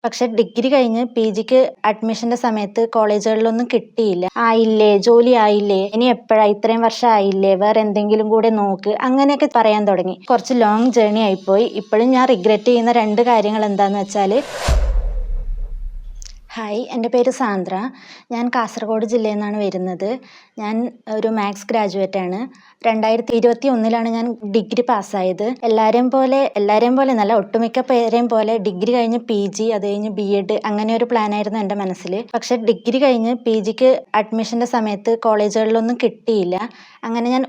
പക്ഷെ ഡിഗ്രി കഴിഞ്ഞ് PGക്ക് അഡ്മിഷന്റെ സമയത്ത് കോളേജുകളിലൊന്നും കിട്ടിയില്ല. ആയില്ലേ, ജോലി ആയില്ലേ, ഇനി എപ്പോഴാ, ഇത്രയും വർഷം ആയില്ലേ, വേറെ എന്തെങ്കിലും കൂടെ നോക്ക്, അങ്ങനെയൊക്കെ പറയാൻ തുടങ്ങി. കുറച്ച് ലോങ് ജേർണി ആയിപ്പോയി. ഇപ്പോഴും ഞാൻ റിഗ്രറ്റ് ചെയ്യുന്ന 2 കാര്യങ്ങൾ എന്താന്ന് വെച്ചാൽ, ഹായ്, എൻ്റെ പേര് സാന്ദ്ര. ഞാൻ കാസർഗോഡ് ജില്ലയിൽ നിന്നാണ് വരുന്നത്. ഞാൻ ഒരു മാത്സ് ഗ്രാജുവേറ്റ് ആണ്. 2021 ഞാൻ ഡിഗ്രി പാസ്സായത്. എല്ലാവരെയും പോലെ നല്ല ഒട്ടുമിക്ക പേരെയും പോലെ ഡിഗ്രി കഴിഞ്ഞ് PG, അത് കഴിഞ്ഞ് BEd, അങ്ങനെ ഒരു പ്ലാനായിരുന്നു എൻ്റെ മനസ്സിൽ. പക്ഷെ ഡിഗ്രി കഴിഞ്ഞ് PGക്ക് അഡ്മിഷന്റെ സമയത്ത് കോളേജുകളിലൊന്നും കിട്ടിയില്ല. അങ്ങനെ ഞാൻ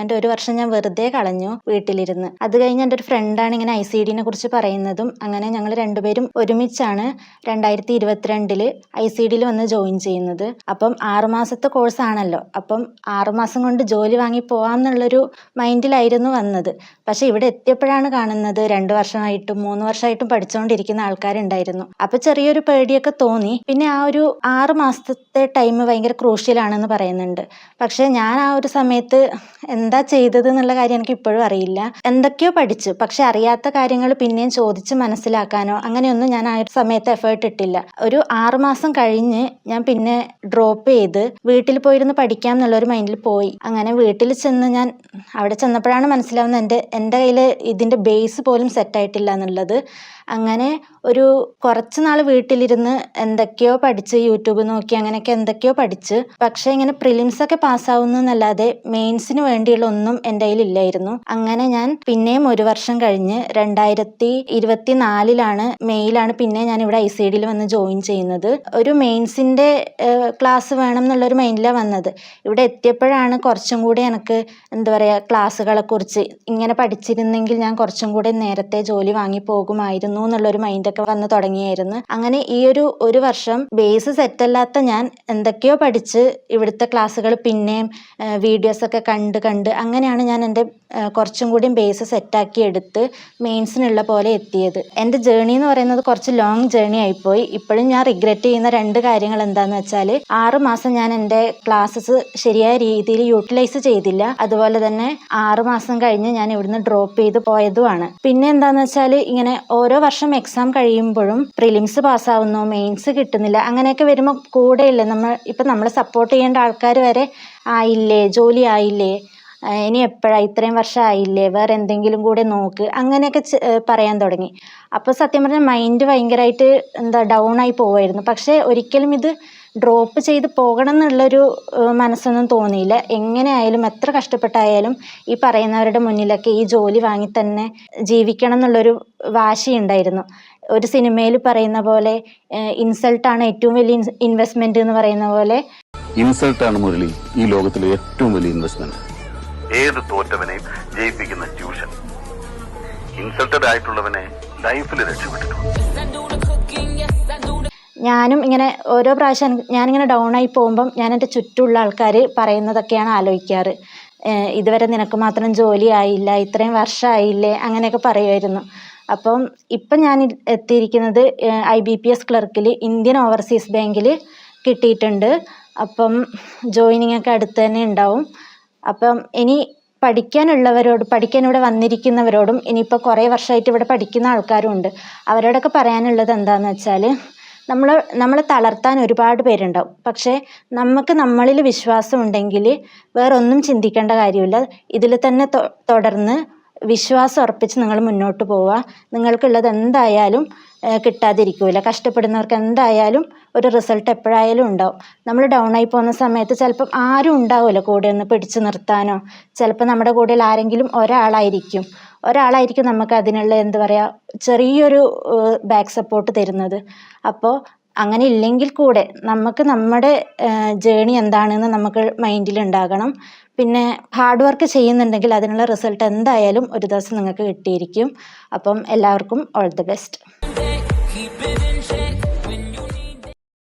എൻ്റെ ഒരു വർഷം ഞാൻ വെറുതെ കളഞ്ഞു വീട്ടിലിരുന്ന്. അത് കഴിഞ്ഞ് എൻ്റെ ഒരു ഫ്രണ്ടാണ് ഇങ്ങനെ ICDനെ കുറിച്ച് പറയുന്നതും, അങ്ങനെ ഞങ്ങൾ രണ്ടുപേരും ഒരുമിച്ചാണ് 2022 ICDയിൽ വന്ന് ജോയിൻ ചെയ്യുന്നത്. അപ്പം 6 മാസത്തെ കോഴ്സ് ആണല്ലോ, അപ്പം 6 മാസം കൊണ്ട് ജോലി വാങ്ങി പോവാം എന്നുള്ളൊരു മൈൻഡിലായിരുന്നു വന്നത്. പക്ഷെ ഇവിടെ എത്തിയപ്പോഴാണ് കാണുന്നത് 2 വർഷമായിട്ടും 3 വർഷമായിട്ടും പഠിച്ചുകൊണ്ടിരിക്കുന്ന ആൾക്കാരുണ്ടായിരുന്നു. അപ്പൊ ചെറിയൊരു പേടിയൊക്കെ തോന്നി. പിന്നെ ആ ഒരു 6 മാസത്തെ ടൈം ഭയങ്കര ക്രൂഷ്യലാണെന്ന് പറയുന്നുണ്ട്. പക്ഷെ ഞാൻ ആ ഒരു സമയത്ത് എന്താ ചെയ്തത് എന്നുള്ള കാര്യം എനിക്ക് ഇപ്പോഴും അറിയില്ല. എന്തൊക്കെയോ പഠിച്ചു, പക്ഷെ അറിയാത്ത കാര്യങ്ങൾ പിന്നെയും ചോദിച്ച് മനസ്സിലാക്കാനോ അങ്ങനെയൊന്നും ഞാൻ ആ ഒരു സമയത്ത് എഫേർട്ട് ഇട്ടില്ല. ഒരു 6 മാസം കഴിഞ്ഞ് ഞാൻ പിന്നെ ഡ്രോപ്പ് ചെയ്ത് വീട്ടിൽ പോയിരുന്ന് പഠിക്കാം എന്നുള്ളൊരു മൈൻഡിൽ പോയി. അങ്ങനെ വീട്ടിൽ ചെന്ന് ഞാൻ അവിടെ ചെന്നപ്പോഴാണ് മനസ്സിലാവുന്നത് എൻ്റെ കയ്യിൽ ഇതിൻ്റെ ബേസ് പോലും സെറ്റായിട്ടില്ല എന്നുള്ളത്. അങ്ങനെ ഒരു കുറച്ച് നാൾ വീട്ടിലിരുന്ന് എന്തൊക്കെയോ പഠിച്ച്, യൂട്യൂബ് നോക്കി അങ്ങനെയൊക്കെ എന്തൊക്കെയോ പഠിച്ച്, പക്ഷേ ഇങ്ങനെ പ്രിലിംസൊക്കെ പാസ്സാവുന്നു എന്നല്ലാതെ മെയിൻസിന് വേണ്ടിയുള്ള ഒന്നും എൻ്റെ കയ്യിൽ ഇല്ലായിരുന്നു. അങ്ങനെ ഞാൻ പിന്നെയും ഒരു വർഷം കഴിഞ്ഞ് 2024 മെയ്യിലാണ് പിന്നെ ഞാൻ ഇവിടെ ICDയിൽ വന്ന് ജോയിൻ ചെയ്യുന്നത്. ഒരു മെയിൻസിൻ്റെ ക്ലാസ് വേണം എന്നുള്ളൊരു മൈൻഡിലാണ് വന്നത്. ഇവിടെ എത്തിയപ്പോഴാണ് കുറച്ചും കൂടി എനിക്ക് എന്താ പറയുക, ക്ലാസ്സുകളെ കുറിച്ച് ഇങ്ങനെ പഠിച്ചിരുന്നെങ്കിൽ ഞാൻ കുറച്ചും കൂടി നേരത്തെ ജോലി വാങ്ങി പോകുമായിരുന്നു എന്നുള്ളൊരു മൈൻഡൊക്കെ വന്ന് തുടങ്ങിയായിരുന്നു. അങ്ങനെ ഈ ഒരു വർഷം ബേസ് സെറ്റല്ലാത്ത ഞാൻ എന്തൊക്കെയോ പഠിച്ച് ഇവിടുത്തെ ക്ലാസ്സുകൾ പിന്നെയും വീഡിയോസൊക്കെ കണ്ട് അങ്ങനെയാണ് ഞാൻ എൻ്റെ കുറച്ചും കൂടി ബേസ് സെറ്റാക്കി എടുത്ത് മെയിൻസിനുള്ള പോലെ എത്തിയത്. എൻ്റെ ജേർണി എന്ന് പറയുന്നത് കുറച്ച് ലോങ് ജേർണി ആയിപ്പോയി. ഇപ്പോഴും ഞാൻ റിഗ്രറ്റ് ചെയ്യുന്ന 2 കാര്യങ്ങൾ എന്താന്ന് വെച്ചാൽ, 6 മാസം ഞാൻ എൻ്റെ ക്ലാസ്സസ് ശരിയായ രീതിയിൽ യൂട്ടിലൈസ് ചെയ്തില്ല. അതുപോലെ തന്നെ 6 മാസം കഴിഞ്ഞ് ഞാൻ ഇവിടുന്ന് ഡ്രോപ്പ് ചെയ്ത് പോയതുമാണ്. പിന്നെ എന്താന്ന് വെച്ചാൽ, ഇങ്ങനെ ഓരോ വർഷം എക്സാം കഴിയുമ്പോഴും പ്രിലിംസ് പാസ്സാവുന്നു, മെയിൻസ് കിട്ടുന്നില്ല, അങ്ങനെയൊക്കെ വരുമ്പോൾ കൂടെയില്ലേ നമ്മൾ സപ്പോർട്ട് ചെയ്യേണ്ട ആൾക്കാർ വരെ ആയില്ലേ, ജോലി ആയില്ലേ, ഇനി എപ്പോഴാ, ഇത്രയും വർഷം ആയില്ലേ, വേറെ എന്തെങ്കിലും കൂടെ നോക്ക്, അങ്ങനെയൊക്കെ പറയാൻ തുടങ്ങി. അപ്പോൾ സത്യം പറഞ്ഞാൽ മൈൻഡ് ഭയങ്കരമായിട്ട് ഡൗൺ ആയി പോവായിരുന്നു. പക്ഷേ ഒരിക്കലും ഇത് ഡ്രോപ്പ് ചെയ്ത് പോകണം എന്നുള്ളൊരു മനസ്സൊന്നും തോന്നിയില്ല. എങ്ങനെയായാലും എത്ര കഷ്ടപ്പെട്ടായാലും ഈ പറയുന്നവരുടെ മുന്നിലൊക്കെ ഈ ജോലി വാങ്ങി തന്നെ ജീവിക്കണം എന്നുള്ളൊരു വാശിയുണ്ടായിരുന്നു. ഒരു സിനിമയിൽ പറയുന്ന പോലെ, ഇൻസൾട്ടാണ് ഏറ്റവും വലിയ ഇൻവെസ്റ്റ്മെന്റ് എന്ന് പറയുന്ന പോലെ, ഇൻസൾട്ടാണ് മുരളി ഈ ലോകത്തിലെ ഏറ്റവും വലിയ ഇൻവെസ്റ്റ്മെന്റ്. ഏത് തോറ്റവനെയും ജയിപ്പിക്കുന്ന ട്യൂഷൻ. ഇൻസൾട്ടഡ് ആയിട്ടുള്ളവനെ ലൈഫിൽ രക്ഷപ്പെട്ടിട്ടുണ്ട്. ഞാനും ഇങ്ങനെ ഓരോ പ്രാവശ്യം ഞാനിങ്ങനെ ഡൗൺ ആയി പോകുമ്പം ഞാൻ എൻ്റെ ചുറ്റുമുള്ള ആൾക്കാർ പറയുന്നതൊക്കെയാണ് ആലോചിക്കാറ്. ഇതുവരെ നിനക്ക് മാത്രം ജോലി ആയില്ല, ഇത്രയും വർഷമായില്ലേ, അങ്ങനെയൊക്കെ പറയുമായിരുന്നു. അപ്പം ഇപ്പം ഞാൻ എത്തിയിരിക്കുന്നത് IBPS ക്ലർക്കിൽ ഇന്ത്യൻ ഓവർസീസ് ബാങ്കിൽ കിട്ടിയിട്ടുണ്ട്. അപ്പം ജോയിനിങ് ഒക്കെ അടുത്ത് തന്നെ ഉണ്ടാവും. അപ്പം ഇനി പഠിക്കാൻ ഇവിടെ വന്നിരിക്കുന്നവരോടും, ഇനിയിപ്പോൾ കുറേ വർഷമായിട്ട് ഇവിടെ പഠിക്കുന്ന ആൾക്കാരും ഉണ്ട്, അവരോടൊക്കെ പറയാനുള്ളത് എന്താണെന്ന് വെച്ചാൽ, നമ്മളെ തളർത്താൻ ഒരുപാട് പേരുണ്ടാവും. പക്ഷേ നമുക്ക് നമ്മളിൽ വിശ്വാസം ഉണ്ടെങ്കിൽ വേറൊന്നും ചിന്തിക്കേണ്ട കാര്യമില്ല. ഇതിൽ തന്നെ തുടർന്ന് വിശ്വാസം ഉറപ്പിച്ച് നിങ്ങൾ മുന്നോട്ട് പോവുക. നിങ്ങൾക്കുള്ളത് എന്തായാലും കിട്ടാതിരിക്കില്ല. കഷ്ടപ്പെടുന്നവർക്ക് എന്തായാലും ഒരു റിസൾട്ട് എപ്പോഴായാലും ഉണ്ടാവും. നമ്മൾ ഡൗൺ ആയി പോകുന്ന സമയത്ത് ചിലപ്പം ആരും ഉണ്ടാവില്ല കൂടെ ഒന്ന് പിടിച്ചു നിർത്താനോ. ചിലപ്പോൾ നമ്മുടെ കൂടെ ആരെങ്കിലും ഒരാളായിരിക്കും നമുക്ക് അതിനുള്ള എന്താ പറയുക, ചെറിയൊരു ബാക്ക് സപ്പോർട്ട് തരുന്നത്. അപ്പോൾ അങ്ങനെ ഇല്ലെങ്കിൽ കൂടെ നമുക്ക് നമ്മുടെ ജേണി എന്താണെന്ന് നമുക്ക് മൈൻഡിൽ ഉണ്ടാകണം. പിന്നെ ഹാർഡ് വർക്ക് ചെയ്യുന്നുണ്ടെങ്കിൽ അതിനുള്ള റിസൾട്ട് എന്തായാലും ഒരു ദിവസം നിങ്ങൾക്ക് കിട്ടിയിരിക്കും. അപ്പം എല്ലാവർക്കും ഓൾ ദി ബെസ്റ്റ്.